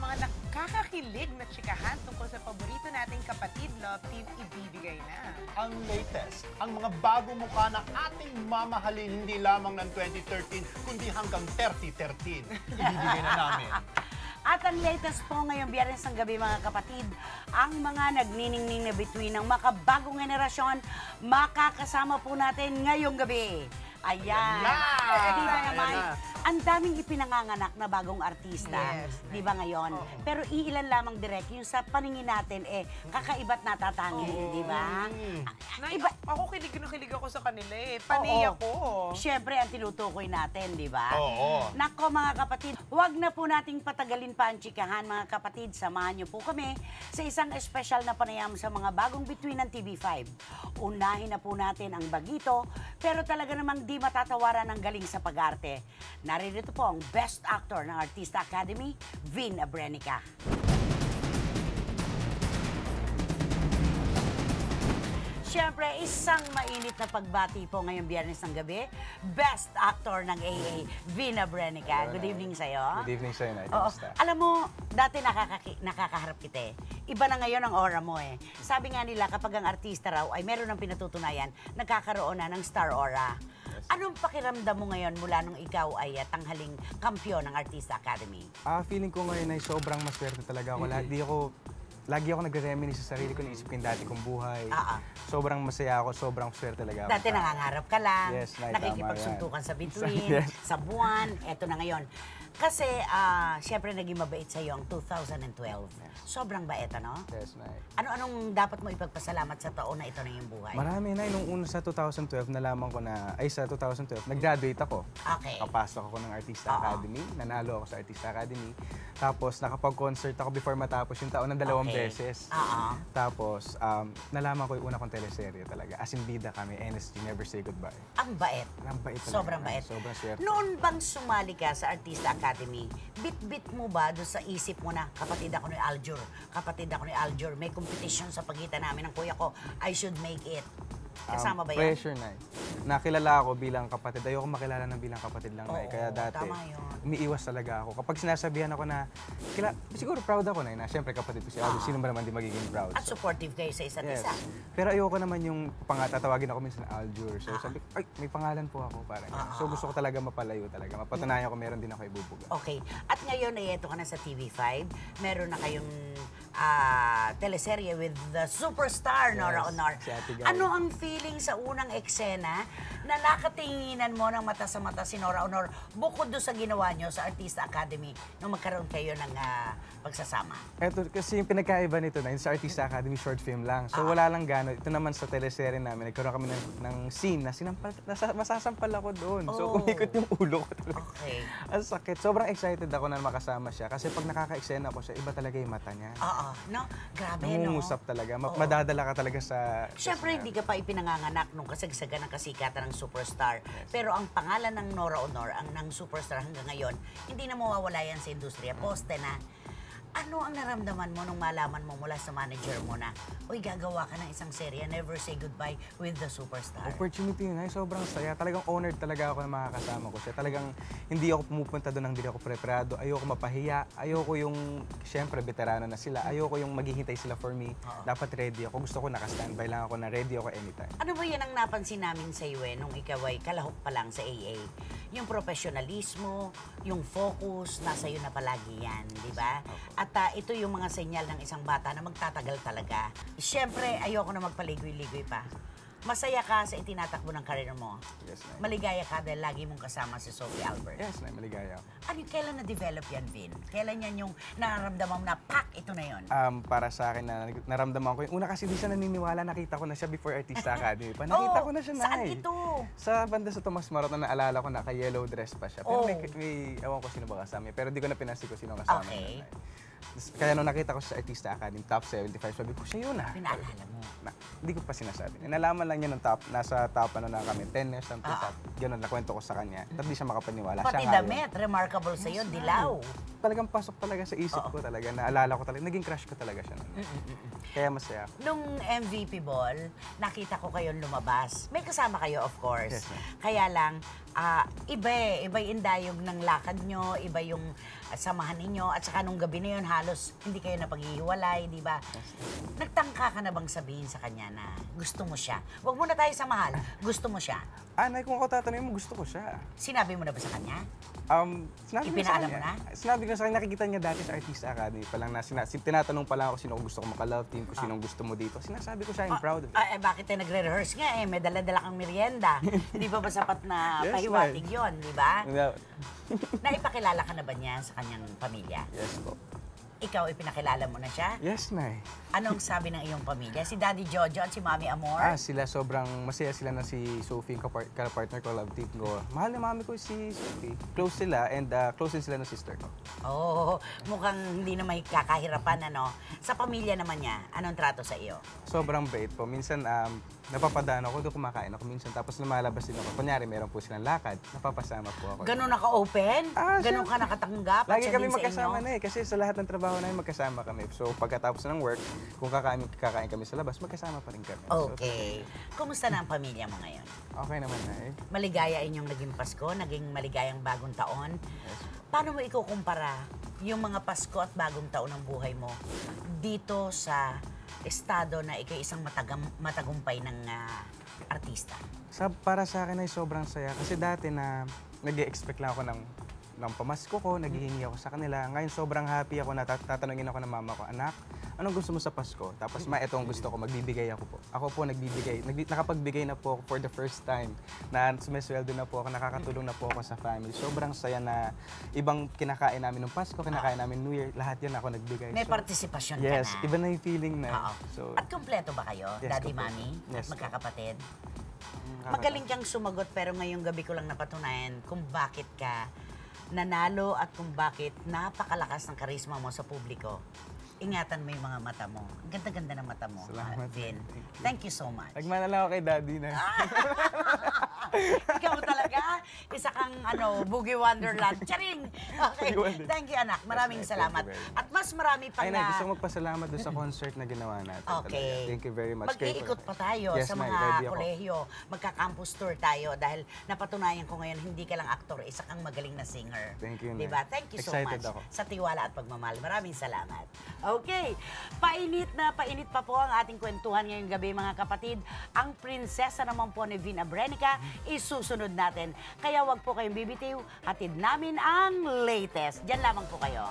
mga nakakakilig na chikahan tungkol sa paborito nating kapatid love team, ibibigay na. Ang latest, ang mga bagong mukha na ating mamahalin hindi lamang ng 2013, kundi hanggang 3013. Ibibigay na namin. At ang latest po ngayong Biyernes ng gabi mga kapatid, ang mga nagniningning na bituin ng makabagong henerasyon, makakasama po natin ngayong gabi. Ayan. Di ba naman, ang daming ipinanganganak na bagong artista. Yes. Di ba ngayon? Pero iilan lamang direct, yung sa paningin natin, kakaiba't natatangin, di ba? Iba, ako kilig na kilig ako sa kanila eh. Panay ako. Siyempre, ang tinutukoy natin, di ba? Oo. Nako mga kapatid, huwag na po nating patagalin pa ang chikahan mga kapatid. Samahan niyo po kami sa isang espesyal na panayam sa mga bagong bituin ng TV5. Unahin na po natin ang bagito, pero talaga namang di matatawaran ng galing sa pag-arte. Naririto po ang Best Actor ng Artista Academy, Vin Abrenica. Siyempre, isang mainit na pagbati po ngayong Biyernes ng gabi. Best Actor ng AA, Vin Abrenica. Good evening sa'yo. Good evening sa'yo, Nay. Oo. Kamusta? Alam mo, dati nakakaharap kita eh. Iba na ngayon ang aura mo eh. Sabi nga nila, kapag ang artista raw ay meron ng pinatutunayan, nagkakaroon na ng star aura. Anong pakiramdam mo ngayon mula nung ikaw ay tanghaling kampiyon ng Artista Academy? Feeling ko ngayon ay sobrang maswerte talaga ako. Lagi ako nagre-reminisce sa sarili ko, naisip ko yung dati kong buhay. Sobrang masaya ako, sobrang swerte talaga ako. Dati nangangarap ka lang, Yes, Nay, nakikipagsuntukan sa bituin, Yes. sa buwan, eto na ngayon. Kasi, siyempre naging mabait sa'yo ang 2012. Sobrang bait, ano? Yes, Nay. Ano-anong dapat mo ipagpasalamat sa taon na ito na yung buhay? Marami, Nay. Nung una sa 2012, nalaman ko na, sa 2012, nag-graduate ako. Okay. Nakapasok ako ng Artista Academy, nanalo ako sa Artista Academy. Tapos, nakapag-concert ako before matapos yung taon ng dalawang beses. Tapos, nalaman ko yung una kong teleserye talaga. As in, bida kami, NSG, Never Say Goodbye. Ang bait. Ang bait talaga. Sobrang bait. Sobrang swerte. Noon bang sumali ka sa Artista Academy, bit-bit mo ba doon sa isip mo na kapatid ako ni Aljur, may competition sa pagitan namin ng kuya ko, I should make it. Kasama ba yan? Pressure, Nay. Nakilala ako bilang kapatid. Ayoko makilala ng bilang kapatid lang, Nay. Oo, Kaya dati, tama yun. umiiwas talaga ako. Kapag sinasabihan ako na, siguro proud ako, Nay, na siyempre kapatid ko si Aldo. Sino ba naman di magiging proud? At supportive kayo sa isa't Yes. isa. Pero ayoko naman yung tatawagin ako minsan na Aljur. So sabi ko, ay, may pangalan po ako. Parang so gusto ko talaga mapalayo talaga. Mapatunayan ko meron din ako ibubuga. Okay. At ngayon ay eto ka na sa TV5. Meron na kayong teleserye with the superstar, Nora Honor. si Ate Guy. Ano ang feeling sa unang eksena na nakatinginan mo ng mata sa mata si Nora Honor bukod doon sa ginawa nyo sa Artista Academy nung magkaroon kayo ng pagsasama? Eto, kasi yung pinagkaiba nito na, sa Artista Academy short film lang. So wala lang gano'n. Ito naman sa teleserye namin, nagkaroon kami ng scene na masasampal ako doon. So umikot yung ulo ko talaga. Okay. Ang sakit. Sobrang excited ako na makasama siya. Kasi pag nakaka-eksena ko siya, iba talaga yung mata niya. No? Grabe, Nangungusap talaga. Madadala ka talaga sa... Siyempre, hindi ka pa ipinanganganak nung kasagsagan ng kasikatan ng superstar. Pero ang pangalan ng Nora Honor, ang ng superstar hanggang ngayon, hindi na mawawala yan sa industriya. Poste na. Ano ang naramdaman mo nung malaman mo mula sa manager mo na, uy, gagawa ka ng isang serye, Never Say Goodbye with the Superstar? Opportunity yun ay sobrang saya. Talagang honored talaga ako na makakasama ko siya. Talagang hindi ako pumupunta doon nang hindi ako preparado. Ayoko mapahiya. Ayoko yung, siyempre, veterano na sila. Ayoko yung maghihintay sila for me. Dapat ready ako. Gusto ko naka-standby lang ako na ready ako anytime. Ano ba yan ang napansin namin sa iyo nung ikaw ay kalahok pa lang sa AA? Yung profesionalismo, yung focus, nasa iyo na palagi yan, di ba? At ito yung mga senyal ng isang bata na magtatagal talaga. Siyempre, ayoko na magpaligoy-ligoy pa. Masaya ka sa itinatakbo ng karir mo. Yes, Nay. Maligaya ka dahil lagi mong kasama si Sophie Albert. Yes, Nay, maligaya ako. Kailan na-develop yan, Vin? Kailan yan yung nararamdaman mo na, pak, ito na yun? Para sa akin na naramdaman ko yung una kasi di siya naniniwala, nakita ko na siya before Artista Academy. Nakita ko na siya, Nay. Saan ito? Sa banda sa Tomas Morato na naalala ko naka-yellow dress pa siya. Pero may ewan ko sino ba kasama. Pero di ko na pinansin ko sino kasama. Okay. Niya, Nay. Kaya nung nakita ko siya sa Artista Academy, top 75, sabi ko, siya yun ah. Pinaalala mo? Hindi ko pa sinasabi. Nalaman lang niya ng top, nasa top ano na kami, 10 years something top. Ganun, nakwento ko sa kanya. At di siya makapaniwala. Pati siya damit, remarkable sa'yo, dilaw. Talagang pasok talaga sa isip ko talaga, naalala ko talaga, naging crush ko talaga siya. Kaya masaya ako. Nung MVP ball, nakita ko kayong lumabas. May kasama kayo, of course. Yes, ma'am. Kaya lang, iba yung dayog ng lakad nyo, iba yung samahan ninyo, at saka nung gabi na yun, halos hindi kayo napaghihiwalay, di ba? Nagtangka ka na bang sabihin sa kanya na gusto mo siya? Huwag muna tayo sa mahal, gusto mo siya. Nay, kung ako tatanungin mo, gusto ko siya. Sinabi mo na ba sa kanya? Sinabi ko sa Ipinaalam kanya. mo na? Sinabi ko sa kanya, nakikita niya dati sa Artista Academy pa lang na tinatanong pa lang ako sino gusto ko maka-love team, kung sinong gusto mo dito. Sinasabi ko siya, I'm proud of it. Bakit tayo nagre-rehearse nga eh? May dala-dala kang merienda. Hindi pa ba sapat na Yes, pahiwatig ma'am. yun, di ba? Yeah. Naipakilala ka na ba niya sa kanyang pamilya? Yes po. Ikaw, ipinakilala mo na siya? Yes, Nay. Anong sabi ng iyong pamilya? Si Daddy Jojo at si Mami Amor? Sila sobrang masaya sila na si Sophie, yung ka-partner ko, love team ko. Mahal na mami ko si Sophie. Close sila and close din sila ng sister ko. Oh, mukhang hindi na may kakahirapan, ano? Sa pamilya naman niya, anong trato sa iyo? Sobrang bait po. Minsan, napapadaan ako, doon kumakain ako minsan. Tapos lumalabas din ako. Kunyari, meron po silang lakad. Napapasama po ako. Ganun naka-open? Ganun ka nakatanggap? At Lagi siya kami din sa magkasama inyo? na eh. Kasi sa lahat ng trabaho namin, magkasama kami. So, pagkatapos ng work, kung kakain kami sa labas, magkasama pa rin kami. So, Okay. Kumusta na ang pamilya mo ngayon? okay naman na eh. Maligaya inyong naging Pasko, naging maligayang bagong taon. Paano mo ikukumpara yung mga Pasko at bagong taon ng buhay mo dito sa estado na ikaw isang matagumpay ng artista? Para sa akin ay sobrang saya. Kasi dati na nag-expect lang ako ng pamasko ko, naghihingi ako sa kanila. Ngayon sobrang happy ako na tatanungin ako ng mama ko, anak, anong gusto mo sa Pasko? Tapos ito ang gusto ko, magbibigay ako po. Ako po nagbibigay, nakapagbigay na po ako for the first time. Na sumisweldo na po ako, nakakatulong na po ako sa family. Sobrang saya na ibang kinakain namin ng Pasko, kinakain namin New Year, lahat yan ako nagbigay. May So, partisipasyon ka yes, na. iba na yung feeling na. Oo. So, At kumpleto ba kayo, Yes, Daddy, kumpleto. Mami? Yes, At magkakapatid? nakaka- Magaling kang sumagot pero ngayong gabi ko lang napatunayan kung bakit ka nanalo at kung bakit napakalakas ng karisma mo sa publiko. Ingatan mo yung mga mata mo. Ang ganda-ganda ng mata mo, Salamat. Vin. Thank you. Thank you so much. Nagmana lang ako kay Daddy na. Ikaw talaga, isa kang Boogie Wonderland. Charing! Okay, Boogie Wonder. thank you anak. Maraming Yes, ma'am. salamat. Thank you very much. At mas marami pa Ay, na... gusto ko magpasalamat doon sa concert na ginawa natin. Okay. Talaga. Thank you very much. Mag-iikot pa tayo Yes, sa ma'am. mga Ready ako. kolehiyo. Magka-campus tour tayo dahil napatunayan ko ngayon hindi ka lang aktor, isa kang magaling na singer. Thank you, Diba? Nay. Thank you so Excited much ako. sa tiwala at pagmamahal. Maraming salamat. Okay. Painit pa po ang ating kwentuhan ngayong gabi mga kapatid. Ang prinsesa naman po ni Vin Abrenica isusunod natin. Kaya wag po kayong bibitiw. Hatid namin ang latest. Diyan lamang po kayo.